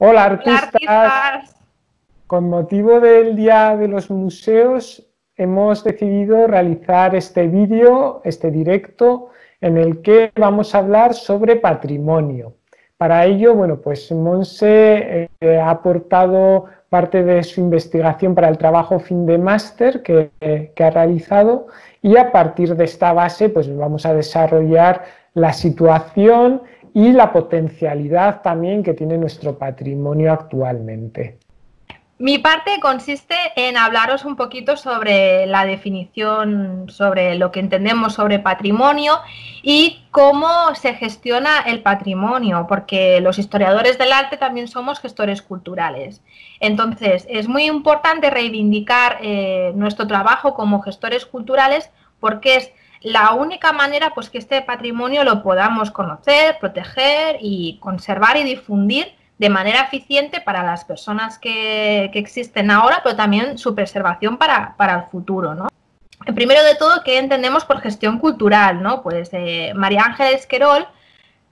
Hola Hola artistas, artistas. con motivo del Día de los Museos hemos decidido realizar este vídeo, este directo, en el que vamos a hablar sobre patrimonio. Para ello, bueno, pues Monse ha aportado parte de su investigación para el trabajo fin de máster que ha realizado, y a partir de esta base pues vamos a desarrollar la situación y la potencialidad también que tiene nuestro patrimonio actualmente. Mi parte consiste en hablaros un poquito sobre la definición, sobre lo que entendemos sobre patrimonio y cómo se gestiona el patrimonio, porque los historiadores del arte también somos gestores culturales. Entonces, es muy importante reivindicar nuestro trabajo como gestores culturales porque es la única manera pues, que este patrimonio lo podamos conocer, proteger y conservar y difundir de manera eficiente para las personas que existen ahora, pero también su preservación para el futuro, ¿no? Primero de todo, ¿qué entendemos por gestión cultural? ¿No? Pues María Ángeles Querol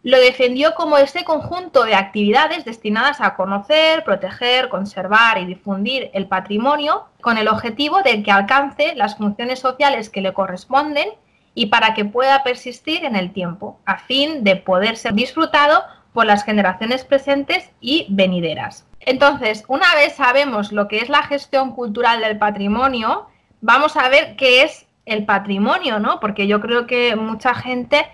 lo defendió como ese conjunto de actividades destinadas a conocer, proteger, conservar y difundir el patrimonio con el objetivo de que alcance las funciones sociales que le corresponden y para que pueda persistir en el tiempo, a fin de poder ser disfrutado por las generaciones presentes y venideras. Entonces, una vez sabemos lo que es la gestión cultural del patrimonio, vamos a ver qué es el patrimonio, ¿no? Porque yo creo que mucha gente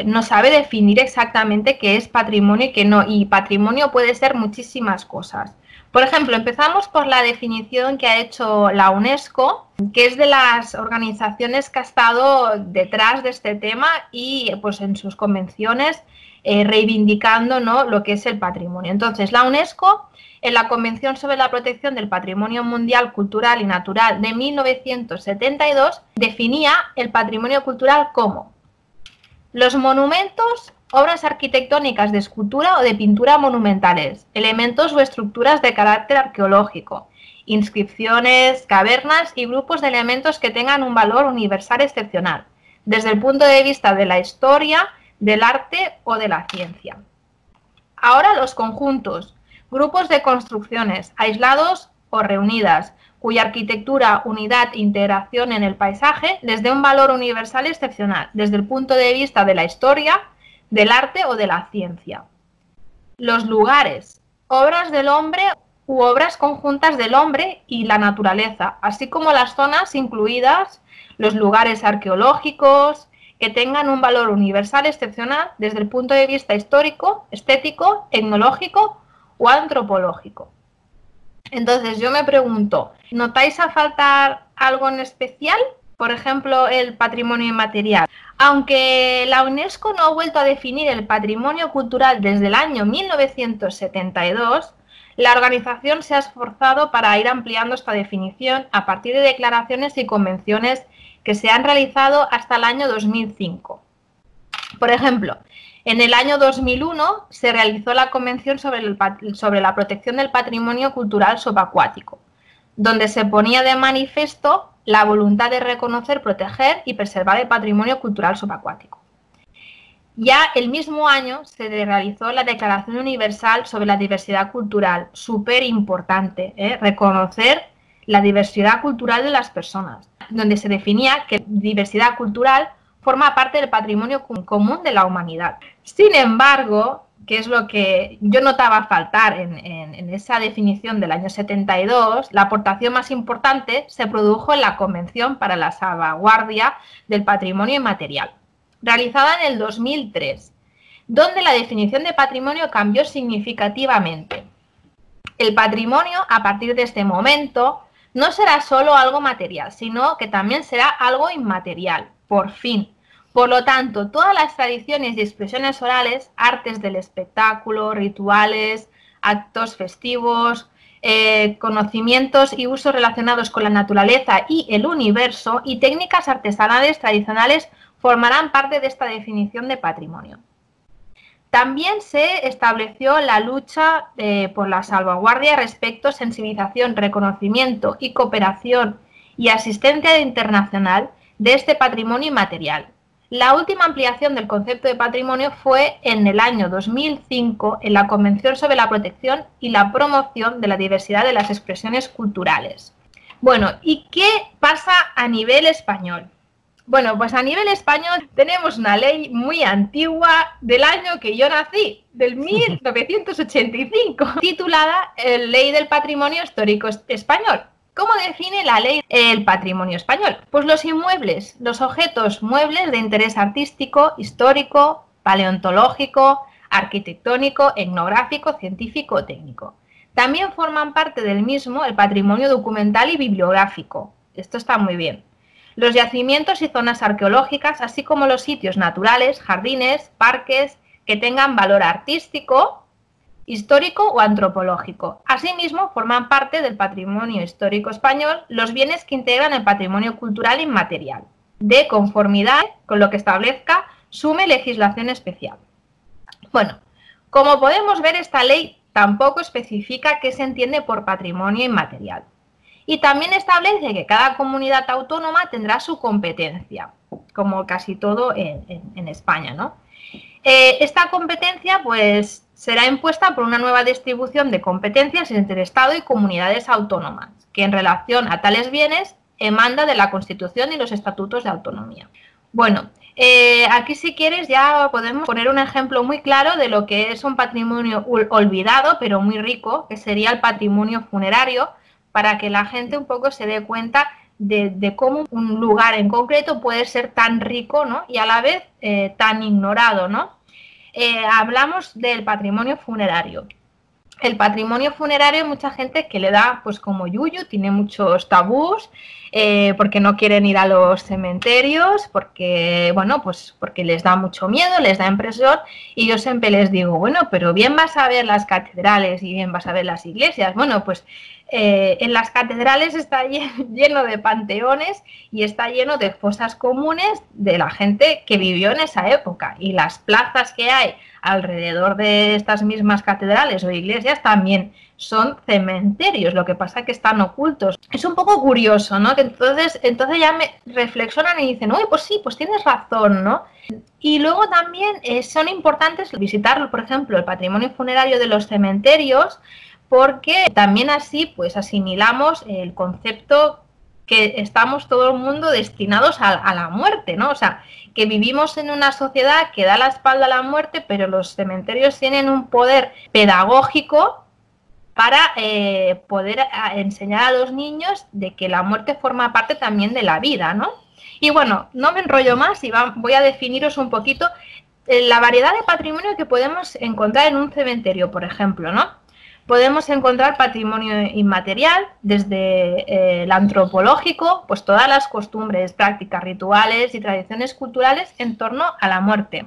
no sabe definir exactamente qué es patrimonio y qué no. Y patrimonio puede ser muchísimas cosas. Por ejemplo, empezamos por la definición que ha hecho la UNESCO, que es de las organizaciones que ha estado detrás de este tema y pues en sus convenciones reivindicando, ¿no?, lo que es el patrimonio. Entonces, la UNESCO, en la Convención sobre la Protección del Patrimonio Mundial Cultural y Natural de 1972, definía el patrimonio cultural como los monumentos, obras arquitectónicas de escultura o de pintura monumentales, elementos o estructuras de carácter arqueológico, inscripciones, cavernas y grupos de elementos que tengan un valor universal excepcional, desde el punto de vista de la historia, del arte o de la ciencia. Ahora los conjuntos, grupos de construcciones aislados o reunidas, cuya arquitectura, unidad e integración en el paisaje les dé un valor universal excepcional, desde el punto de vista de la historia, del arte o de la ciencia. Los lugares, obras del hombre u obras conjuntas del hombre y la naturaleza, así como las zonas incluidas, los lugares arqueológicos, que tengan un valor universal excepcional desde el punto de vista histórico, estético, etnológico o antropológico. Entonces yo me pregunto, ¿notáis a faltar algo en especial? Por ejemplo, el patrimonio inmaterial. Aunque la UNESCO no ha vuelto a definir el patrimonio cultural desde el año 1972, la organización se ha esforzado para ir ampliando esta definición a partir de declaraciones y convenciones que se han realizado hasta el año 2005. Por ejemplo, en el año 2001 se realizó la Convención sobre la protección del patrimonio cultural subacuático, donde se ponía de manifiesto la voluntad de reconocer, proteger y preservar el patrimonio cultural subacuático. Ya el mismo año se realizó la Declaración Universal sobre la Diversidad Cultural, súper importante, reconocer la diversidad cultural de las personas, donde se definía que diversidad cultural forma parte del patrimonio común de la humanidad. Sin embargo, que es lo que yo notaba faltar en esa definición del año 72, la aportación más importante se produjo en la Convención para la Salvaguardia del Patrimonio Inmaterial, realizada en el 2003, donde la definición de patrimonio cambió significativamente. El patrimonio, a partir de este momento, no será solo algo material, sino que también será algo inmaterial, por fin. Por lo tanto, todas las tradiciones y expresiones orales, artes del espectáculo, rituales, actos festivos, conocimientos y usos relacionados con la naturaleza y el universo y técnicas artesanales tradicionales formarán parte de esta definición de patrimonio. También se estableció la lucha por la salvaguardia respecto a sensibilización, reconocimiento y cooperación y asistencia internacional de este patrimonio inmaterial. La última ampliación del concepto de patrimonio fue en el año 2005 en la Convención sobre la Protección y la Promoción de la Diversidad de las Expresiones Culturales. Bueno, ¿y qué pasa a nivel español? Bueno, pues a nivel español tenemos una ley muy antigua del año que yo nací, del 1985, titulada Ley del Patrimonio Histórico Español. ¿Cómo define la ley el patrimonio español? Pues los inmuebles, los objetos muebles de interés artístico, histórico, paleontológico, arquitectónico, etnográfico, científico o técnico. También forman parte del mismo el patrimonio documental y bibliográfico. Esto está muy bien. Los yacimientos y zonas arqueológicas, así como los sitios naturales, jardines, parques, que tengan valor artístico, histórico o antropológico. Asimismo, forman parte del patrimonio histórico español los bienes que integran el patrimonio cultural inmaterial, de conformidad con lo que establezca su legislación especial. Bueno, como podemos ver, esta ley tampoco especifica qué se entiende por patrimonio inmaterial. Y también establece que cada comunidad autónoma tendrá su competencia, como casi todo en España, ¿no? Esta competencia pues será impuesta por una nueva distribución de competencias entre Estado y comunidades autónomas, que en relación a tales bienes emana de la Constitución y los Estatutos de Autonomía. Bueno, aquí si quieres ya podemos poner un ejemplo muy claro de lo que es un patrimonio olvidado, pero muy rico, que sería el patrimonio funerario, para que la gente un poco se dé cuenta de cómo un lugar en concreto puede ser tan rico, ¿no? Y a la vez tan ignorado, ¿no? Hablamos del patrimonio funerario. El patrimonio funerario hay mucha gente que le da pues como yuyu, tiene muchos tabús, porque no quieren ir a los cementerios, porque, bueno, pues porque les da mucho miedo, les da impresión, y yo siempre les digo, bueno, pero bien vas a ver las catedrales y bien vas a ver las iglesias. Bueno, pues en las catedrales está lleno de panteones y está lleno de fosas comunes de la gente que vivió en esa época, y las plazas que hay alrededor de estas mismas catedrales o iglesias también son cementerios, lo que pasa es que están ocultos. Es un poco curioso, ¿no? Que entonces ya me reflexionan y dicen, uy, pues sí, pues tienes razón, ¿no? Y luego también son importantes visitar, por ejemplo, el patrimonio funerario de los cementerios, porque también así pues asimilamos el concepto que estamos todo el mundo destinados a la muerte, ¿no? O sea, que vivimos en una sociedad que da la espalda a la muerte, pero los cementerios tienen un poder pedagógico para poder enseñar a los niños de que la muerte forma parte también de la vida, ¿no? Y bueno, no me enrollo más y voy a definiros un poquito la variedad de patrimonio que podemos encontrar en un cementerio, por ejemplo, ¿no? Podemos encontrar patrimonio inmaterial, desde el antropológico, pues todas las costumbres, prácticas, rituales y tradiciones culturales en torno a la muerte.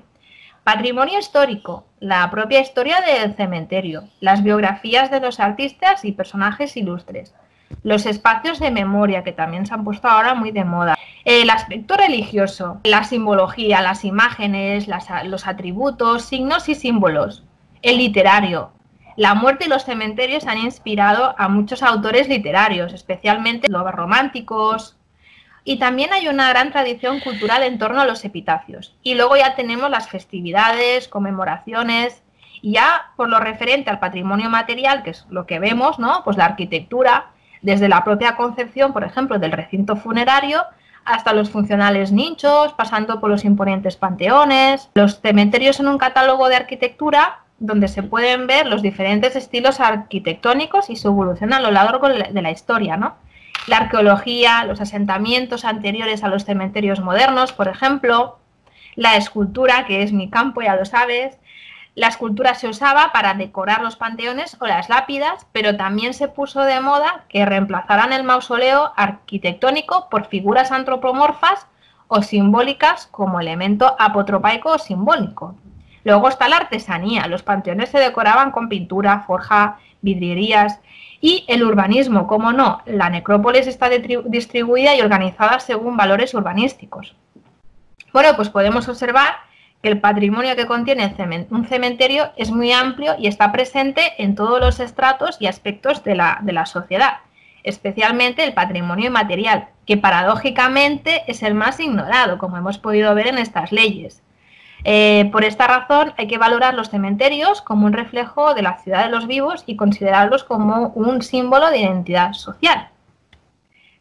Patrimonio histórico, la propia historia del cementerio, las biografías de los artistas y personajes ilustres, los espacios de memoria, que también se han puesto ahora muy de moda, el aspecto religioso, la simbología, las imágenes, los atributos, signos y símbolos, el literario. La muerte y los cementerios han inspirado a muchos autores literarios, especialmente los románticos, y también hay una gran tradición cultural en torno a los epitafios. Y luego ya tenemos las festividades, conmemoraciones, y ya por lo referente al patrimonio material, que es lo que vemos, ¿no? Pues la arquitectura, desde la propia concepción, por ejemplo, del recinto funerario, hasta los funcionales nichos, pasando por los imponentes panteones. Los cementerios son un catálogo de arquitectura donde se pueden ver los diferentes estilos arquitectónicos y su evolución a lo largo de la historia, ¿no? La arqueología, los asentamientos anteriores a los cementerios modernos, por ejemplo, la escultura, que es mi campo, ya lo sabes. La escultura se usaba para decorar los panteones o las lápidas, pero también se puso de moda que reemplazaran el mausoleo arquitectónico por figuras antropomorfas o simbólicas como elemento apotropaico o simbólico. Luego está la artesanía. Los panteones se decoraban con pintura, forja, vidrierías. Y el urbanismo, como no, la necrópolis está distribuida y organizada según valores urbanísticos. Bueno, pues podemos observar que el patrimonio que contiene un cementerio es muy amplio y está presente en todos los estratos y aspectos de la sociedad. especialmente el patrimonio inmaterial, que paradójicamente es el más ignorado, como hemos podido ver en estas leyes. Por esta razón hay que valorar los cementerios como un reflejo de la ciudad de los vivos y considerarlos como un símbolo de identidad social.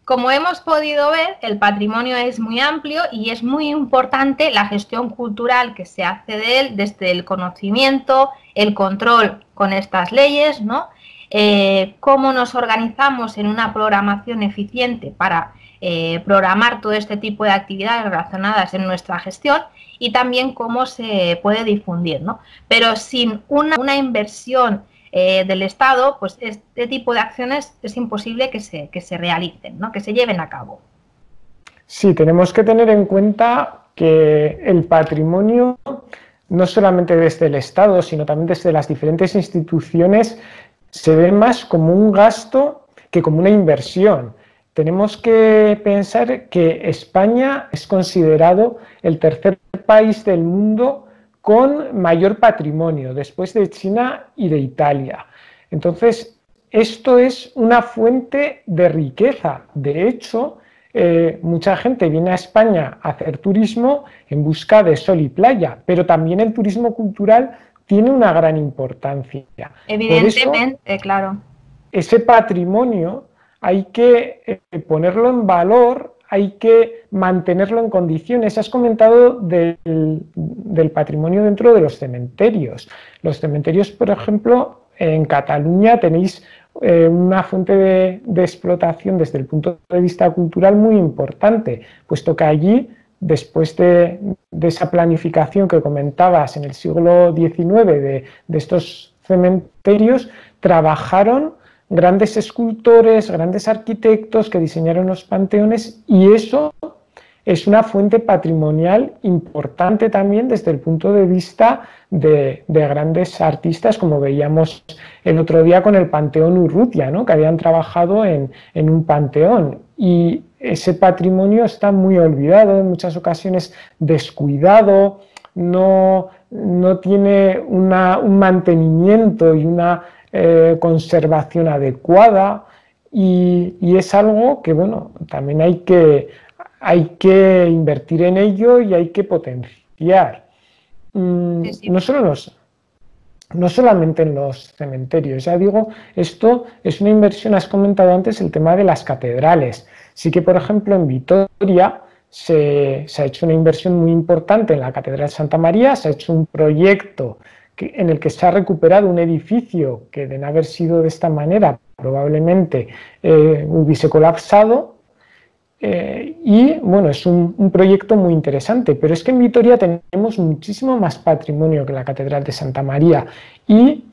Como hemos podido ver, el patrimonio es muy amplio y es muy importante la gestión cultural que se hace de él desde el conocimiento, el control con estas leyes, ¿no? Cómo nos organizamos en una programación eficiente para programar todo este tipo de actividades relacionadas en nuestra gestión y también cómo se puede difundir, ¿no? Pero sin una inversión del Estado, pues este tipo de acciones es imposible que se realicen, ¿no? Que se lleven a cabo. Sí, tenemos que tener en cuenta que el patrimonio, no solamente desde el Estado, sino también desde las diferentes instituciones, se ve más como un gasto que como una inversión. Tenemos que pensar que España es considerado el tercer país del mundo con mayor patrimonio, después de China y de Italia. Entonces, esto es una fuente de riqueza. De hecho, mucha gente viene a España a hacer turismo en busca de sol y playa, pero también el turismo cultural tiene una gran importancia. Evidentemente, por eso, claro. Ese patrimonio hay que ponerlo en valor, hay que mantenerlo en condiciones. Has comentado del patrimonio dentro de los cementerios. Los cementerios, por ejemplo, en Cataluña tenéis una fuente de explotación desde el punto de vista cultural muy importante, puesto que allí, después de esa planificación que comentabas en el siglo XIX de estos cementerios, trabajaron grandes escultores, grandes arquitectos que diseñaron los panteones, y eso es una fuente patrimonial importante también desde el punto de vista de grandes artistas, como veíamos el otro día con el Panteón Urrutia, ¿no? Que habían trabajado en un panteón, y ese patrimonio está muy olvidado, en muchas ocasiones descuidado, no tiene un mantenimiento y una conservación adecuada, y es algo que, bueno, también hay que invertir en ello y hay que potenciar. Sí. No solamente en los cementerios, ya digo, esto es una inversión. Has comentado antes el tema de las catedrales. Sí que, por ejemplo, en Vitoria se ha hecho una inversión muy importante en la Catedral Santa María, se ha hecho un proyecto en el que se ha recuperado un edificio que, de no haber sido de esta manera, probablemente hubiese colapsado, y bueno, es un proyecto muy interesante. Pero es que en Vitoria tenemos muchísimo más patrimonio que la Catedral de Santa María, y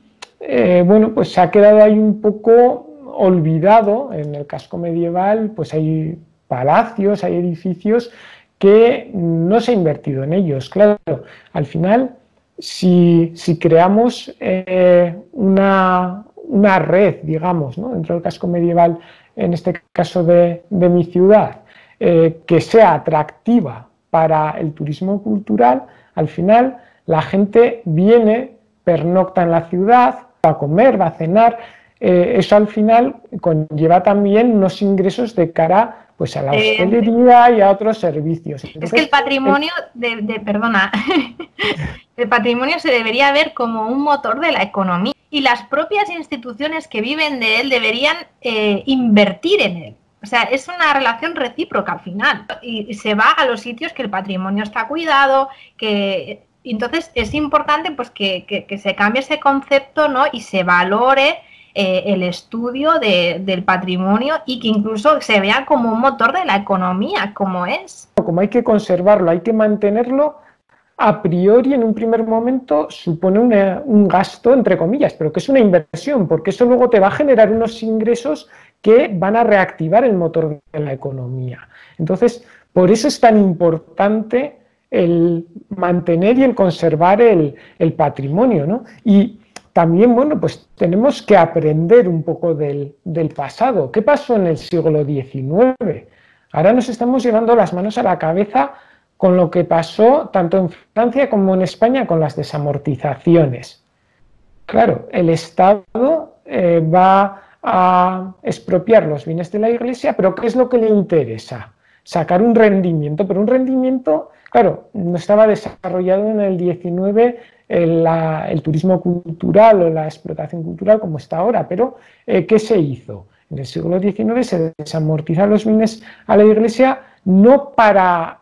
bueno, pues se ha quedado ahí un poco olvidado. En el casco medieval pues hay palacios, hay edificios que no se ha invertido en ellos. Claro, al final, si creamos una red, digamos, ¿no?, dentro del casco medieval, en este caso de mi ciudad, que sea atractiva para el turismo cultural, al final la gente viene, pernocta en la ciudad, va a comer, va a cenar. Eso al final conlleva también unos ingresos de cara, pues, a la hostelería y a otros servicios. Entonces, es que el patrimonio perdona, el patrimonio se debería ver como un motor de la economía, y las propias instituciones que viven de él deberían invertir en él. O sea, es una relación recíproca al final, y se va a los sitios que el patrimonio está cuidado, entonces es importante, pues, que se cambie ese concepto, ¿no?, y se valore el estudio del patrimonio, y que incluso se vea como un motor de la economía, como es. Como hay que conservarlo, hay que mantenerlo, a priori en un primer momento supone un gasto, entre comillas, pero que es una inversión, porque eso luego te va a generar unos ingresos que van a reactivar el motor de la economía. Entonces, por eso es tan importante el mantener y el conservar el patrimonio, ¿no? Y también, bueno, pues tenemos que aprender un poco del pasado. ¿Qué pasó en el siglo XIX? Ahora nos estamos llevando las manos a la cabeza con lo que pasó tanto en Francia como en España con las desamortizaciones. Claro, el Estado va a expropiar los bienes de la Iglesia, pero ¿qué es lo que le interesa? Sacar un rendimiento, pero un rendimiento, claro, no estaba desarrollado en el 19 el turismo cultural o la explotación cultural como está ahora, pero ¿qué se hizo? En el siglo XIX se desamortizan los bienes a la Iglesia no para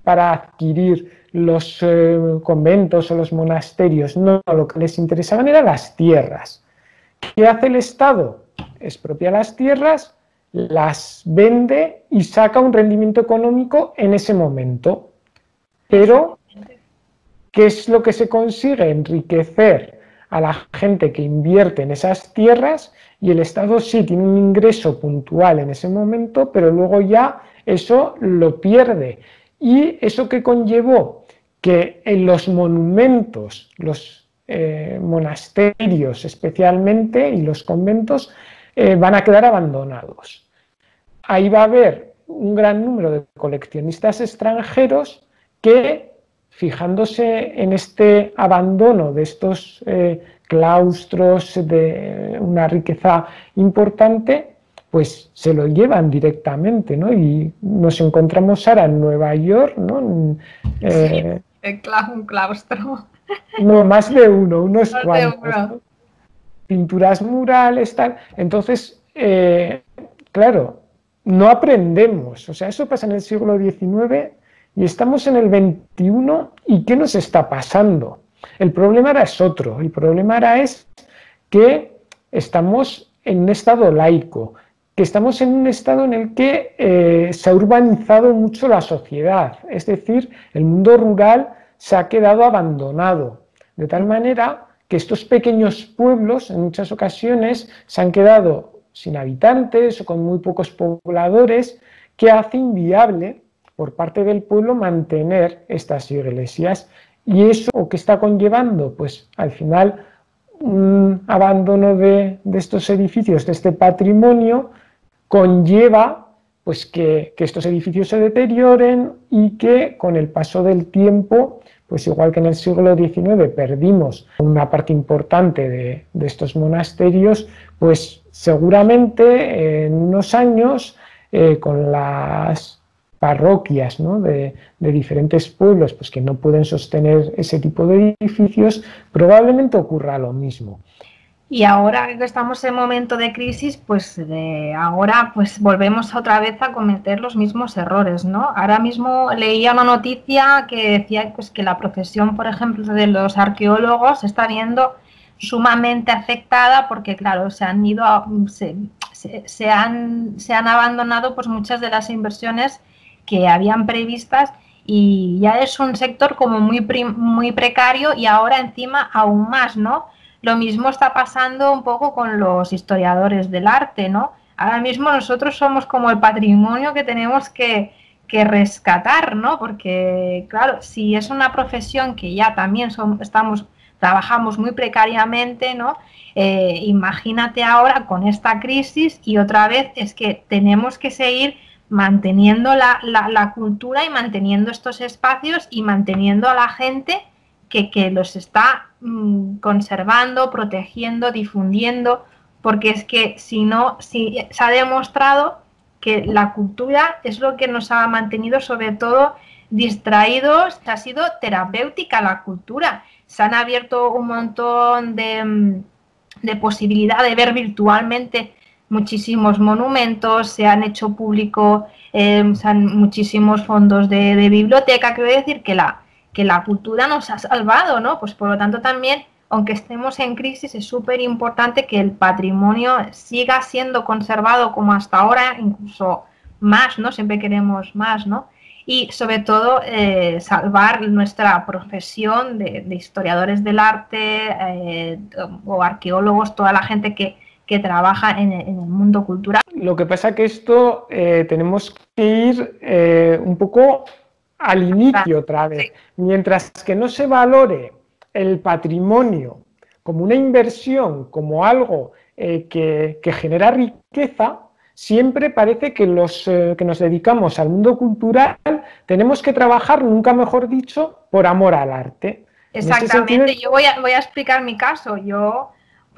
adquirir los conventos o los monasterios, no, lo que les interesaban eran las tierras. ¿Qué hace el Estado? Expropia las tierras, las vende y saca un rendimiento económico en ese momento. Pero, ¿qué es lo que se consigue? Enriquecer a la gente que invierte en esas tierras, y el Estado sí tiene un ingreso puntual en ese momento, pero luego ya eso lo pierde. ¿Y eso qué conllevó? Que en los monumentos, los monasterios especialmente y los conventos van a quedar abandonados. Ahí va a haber un gran número de coleccionistas extranjeros que, fijándose en este abandono de estos claustros de una riqueza importante, pues se lo llevan directamente, ¿no? Y nos encontramos ahora en Nueva York, ¿no? Sí, un claustro. No, más de uno, unos cuantos, ¿no? Pinturas murales, tal. Entonces, claro, no aprendemos. O sea, eso pasa en el siglo XIX y estamos en el XXI. ¿Y qué nos está pasando? El problema ahora es otro. El problema ahora es que estamos en un estado laico, que estamos en un estado en el que se ha urbanizado mucho la sociedad. Es decir, el mundo rural se ha quedado abandonado, de tal manera que estos pequeños pueblos en muchas ocasiones se han quedado sin habitantes o con muy pocos pobladores, que hace inviable por parte del pueblo mantener estas iglesias. ¿Y eso qué está conllevando? Pues al final un abandono de estos edificios, de este patrimonio, conlleva pues que estos edificios se deterioren y que con el paso del tiempo, pues igual que en el siglo XIX perdimos una parte importante de estos monasterios, pues seguramente en unos años con las parroquias, ¿no?, de diferentes pueblos pues que no pueden sostener ese tipo de edificios, probablemente ocurra lo mismo. Y ahora que estamos en momento de crisis, pues ahora pues volvemos otra vez a cometer los mismos errores, ¿no? Ahora mismo leía una noticia que decía pues que la profesión, por ejemplo, de los arqueólogos se está viendo sumamente afectada porque, claro, se han ido se han abandonado pues muchas de las inversiones que habían previstas, y ya es un sector como muy precario, y ahora encima aún más, ¿no? Lo mismo está pasando un poco con los historiadores del arte, ¿no? Ahora mismo nosotros somos como el patrimonio que tenemos que rescatar, ¿no? Porque, claro, si es una profesión que ya también trabajamos muy precariamente, ¿no? Imagínate ahora con esta crisis, y otra vez es que tenemos que seguir manteniendo la cultura y manteniendo estos espacios y manteniendo a la gente que los está conservando, protegiendo, difundiendo, porque es que si no, si se ha demostrado que la cultura es lo que nos ha mantenido sobre todo distraídos, ha sido terapéutica la cultura. Se han abierto un montón de posibilidad de ver virtualmente muchísimos monumentos, se han hecho público muchísimos fondos de biblioteca. Quiero decir que la cultura nos ha salvado, ¿no? Pues por lo tanto también, aunque estemos en crisis, es súper importante que el patrimonio siga siendo conservado como hasta ahora, incluso más, ¿no? Siempre queremos más, ¿no? Y sobre todo salvar nuestra profesión de historiadores del arte o arqueólogos, toda la gente que trabaja en el mundo cultural. Lo que pasa que esto tenemos que ir un poco al inicio otra vez. Sí. Mientras que no se valore el patrimonio como una inversión, como algo que genera riqueza, siempre parece que los que nos dedicamos al mundo cultural tenemos que trabajar, nunca mejor dicho, por amor al arte. Exactamente. Yo voy a explicar mi caso. Yo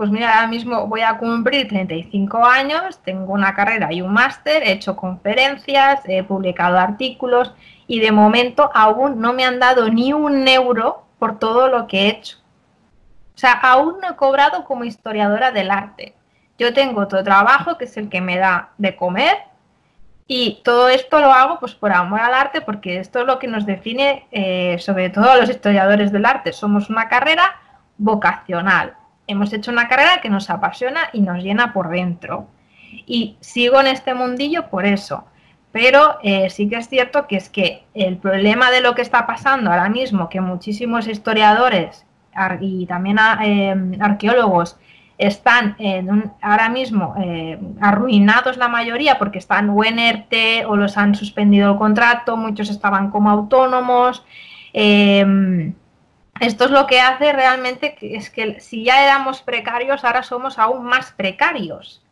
pues mira, ahora mismo voy a cumplir 35 años, tengo una carrera y un máster, he hecho conferencias, he publicado artículos y de momento aún no me han dado ni un euro por todo lo que he hecho. O sea, aún no he cobrado como historiadora del arte. Yo tengo otro trabajo que es el que me da de comer y todo esto lo hago pues por amor al arte, porque esto es lo que nos define sobre todo a los historiadores del arte. Somos una carrera vocacional. Hemos hecho una carrera que nos apasiona y nos llena por dentro. Y sigo en este mundillo por eso. Pero sí que es cierto que es que el problema de lo que está pasando ahora mismo, que muchísimos historiadores y también arqueólogos están ahora mismo arruinados la mayoría porque están o en ERTE o los han suspendido el contrato, muchos estaban como autónomos. Esto es lo que hace realmente es que si ya éramos precarios, ahora somos aún más precarios.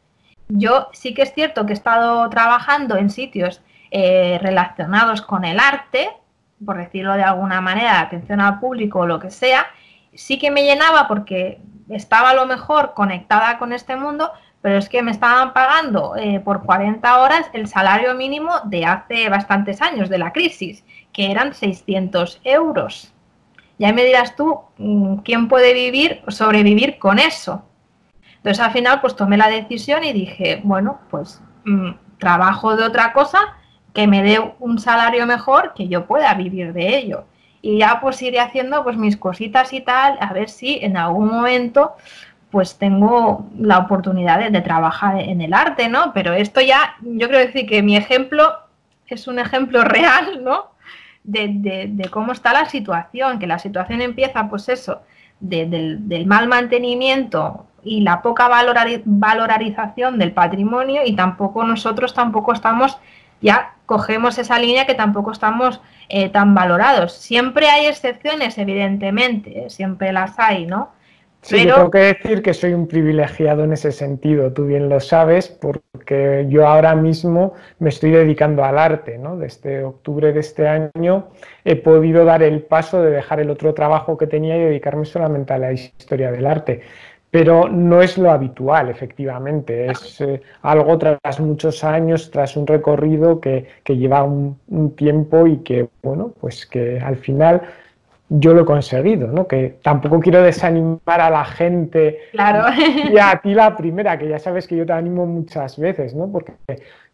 Yo sí que es cierto que he estado trabajando en sitios relacionados con el arte, por decirlo de alguna manera, atención al público o lo que sea, sí que me llenaba porque estaba a lo mejor conectada con este mundo, pero es que me estaban pagando por 40 horas el salario mínimo de hace bastantes años, de la crisis, que eran 600 euros. Ya me dirás tú, ¿quién puede sobrevivir con eso? Entonces al final pues tomé la decisión y dije, bueno, pues trabajo de otra cosa que me dé un salario mejor, que yo pueda vivir de ello. Y ya pues iré haciendo pues mis cositas y tal, a ver si en algún momento pues tengo la oportunidad de trabajar en el arte, ¿no? Pero esto ya, yo quiero decir que mi ejemplo es un ejemplo real, ¿no? De cómo está la situación, que la situación empieza pues eso, del mal mantenimiento y la poca valorización del patrimonio, y nosotros tampoco estamos, ya cogemos esa línea que tampoco estamos tan valorados. Siempre hay excepciones, evidentemente, siempre las hay, ¿no? Sí, pero yo tengo que decir que soy un privilegiado en ese sentido, tú bien lo sabes, porque yo ahora mismo me estoy dedicando al arte, ¿no? Desde octubre de este año he podido dar el paso de dejar el otro trabajo que tenía y dedicarme solamente a la historia del arte. Pero no es lo habitual, efectivamente, es algo tras muchos años, tras un recorrido que lleva un tiempo y que, bueno, pues que al final yo lo he conseguido, ¿no? Que tampoco quiero desanimar a la gente. Claro. Y a ti la primera, que ya sabes que yo te animo muchas veces, ¿no? Porque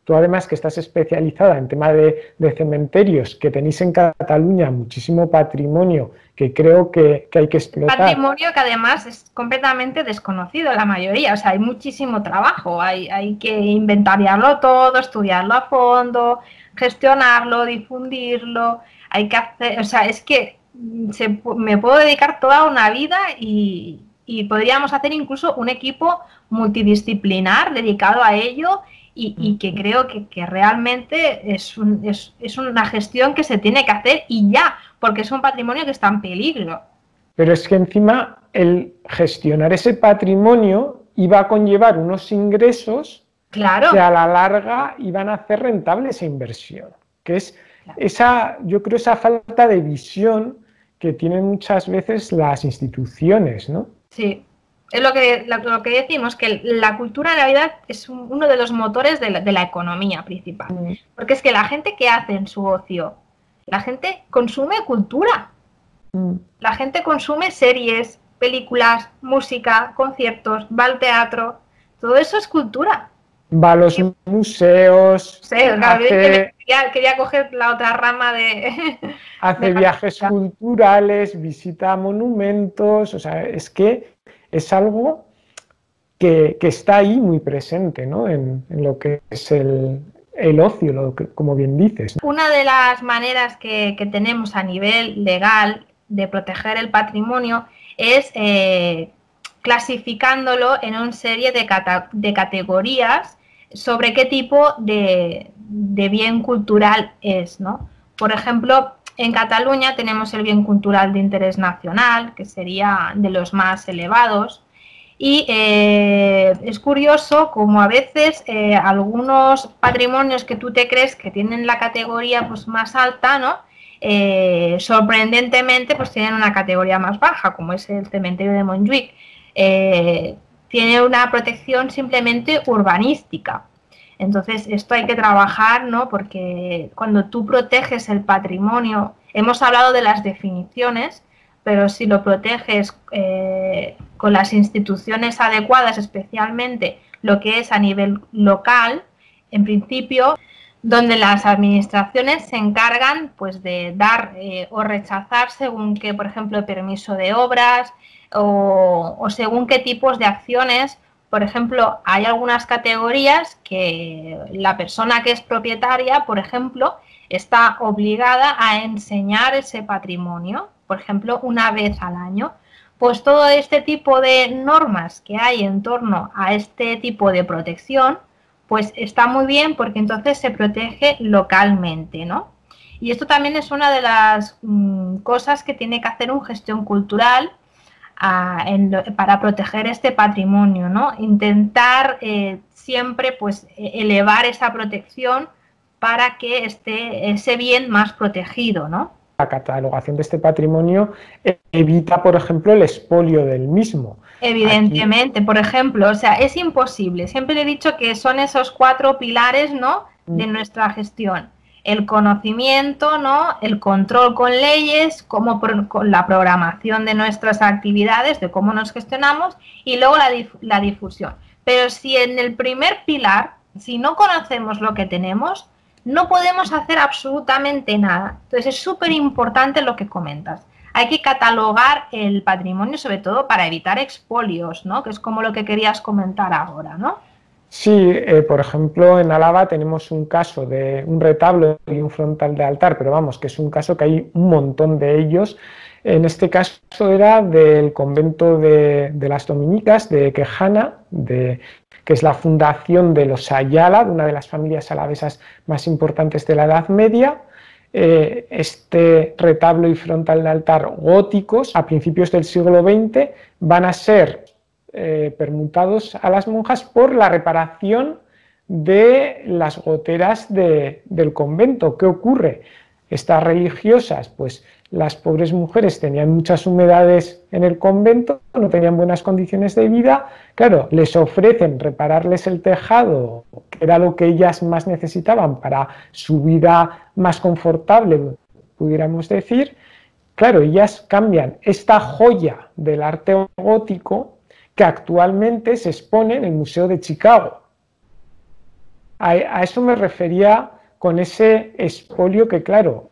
tú además que estás especializada en tema de cementerios, que tenéis en Cataluña muchísimo patrimonio que creo que hay que explotar. Patrimonio que además es completamente desconocido la mayoría, o sea, hay muchísimo trabajo, hay que inventariarlo todo, estudiarlo a fondo, gestionarlo, difundirlo, hay que hacer, o sea, es que me puedo dedicar toda una vida y podríamos hacer incluso un equipo multidisciplinar dedicado a ello y que creo que realmente es una gestión que se tiene que hacer y ya, porque es un patrimonio que está en peligro. Pero es que encima el gestionar ese patrimonio iba a conllevar unos ingresos, claro, que a la larga iban a hacer rentable esa inversión, que es yo creo esa falta de visión que tienen muchas veces las instituciones, ¿no? Sí, es lo que decimos, que la cultura en realidad es uno de los motores de la economía principal. Porque es que la gente que hace en su ocio, la gente consume cultura. La gente consume series, películas, música, conciertos, va al teatro. Todo eso es cultura. Va a los museos. Sí, quería coger la otra rama de... Hace viajes culturales, visita monumentos, o sea, es que es algo que está ahí muy presente, ¿no? En lo que es el ocio, como bien dices, ¿no? Una de las maneras que tenemos a nivel legal de proteger el patrimonio es clasificándolo en una serie de categorías sobre qué tipo de bien cultural es, ¿no? Por ejemplo, en Cataluña tenemos el bien cultural de interés nacional, que sería de los más elevados, y es curioso como a veces algunos patrimonios que tú te crees que tienen la categoría pues, más alta, ¿no? Sorprendentemente pues tienen una categoría más baja, como es el cementerio de Montjuïc. tiene una protección simplemente urbanística. Entonces, esto hay que trabajar, ¿no? Porque cuando tú proteges el patrimonio, hemos hablado de las definiciones, pero si lo proteges con las instituciones adecuadas, especialmente lo que es a nivel local, en principio, donde las administraciones se encargan pues de dar o rechazar según qué, por ejemplo, permiso de obras o según qué tipos de acciones. Por ejemplo, hay algunas categorías que la persona que es propietaria, por ejemplo, está obligada a enseñar ese patrimonio, por ejemplo, una vez al año. Pues todo este tipo de normas que hay en torno a este tipo de protección, pues está muy bien porque entonces se protege localmente, ¿no? Y esto también es una de las cosas que tiene que hacer un gestión cultural para proteger este patrimonio, ¿no? Intentar siempre pues elevar esa protección para que esté ese bien más protegido, ¿no? La catalogación de este patrimonio evita, por ejemplo, el expolio del mismo. Evidentemente, por ejemplo, o sea, es imposible. Siempre he dicho que son esos 4 pilares, ¿no?, de nuestra gestión. El conocimiento, ¿no?, el control con leyes, con la programación de nuestras actividades, de cómo nos gestionamos, y luego la difusión. Pero si en el primer pilar, si no conocemos lo que tenemos, no podemos hacer absolutamente nada. Entonces es súper importante lo que comentas. Hay que catalogar el patrimonio, sobre todo para evitar expolios, ¿no? Que es como lo que querías comentar ahora, ¿no? Sí, por ejemplo, en Álava tenemos un caso de un retablo y un frontal de altar, pero vamos, que es un caso que hay un montón de ellos. En este caso era del convento de las Dominicas de Quejana, que es la fundación de los Ayala, de una de las familias alavesas más importantes de la Edad Media. Este retablo y frontal de altar góticos a principios del siglo XX van a ser permutados a las monjas por la reparación de las goteras del convento. ¿Qué ocurre? Estas religiosas, pues las pobres mujeres tenían muchas humedades en el convento, no tenían buenas condiciones de vida, claro, les ofrecen repararles el tejado, que era lo que ellas más necesitaban para su vida más confortable, pudiéramos decir. Claro, ellas cambian esta joya del arte gótico que actualmente se expone en el Museo de Chicago. A eso me refería con ese expolio que, claro,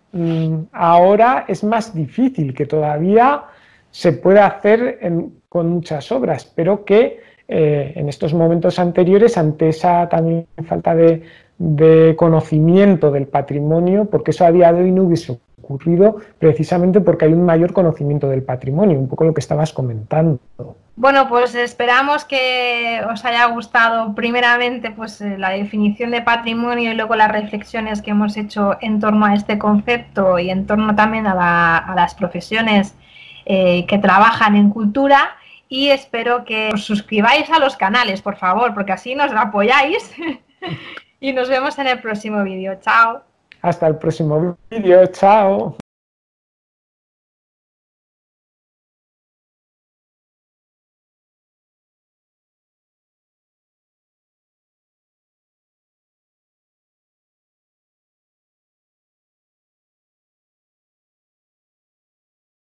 ahora es más difícil, que todavía se puede hacer con muchas obras, pero que en estos momentos anteriores, ante esa también falta de conocimiento del patrimonio, porque eso a día de hoy no hubiese ocurrido precisamente porque hay un mayor conocimiento del patrimonio, un poco lo que estabas comentando. Bueno, pues esperamos que os haya gustado primeramente pues la definición de patrimonio y luego las reflexiones que hemos hecho en torno a este concepto y en torno también a las profesiones que trabajan en cultura, y espero que os suscribáis a los canales, por favor, porque así nos apoyáis y nos vemos en el próximo vídeo. Chao. Hasta el próximo vídeo. Chao.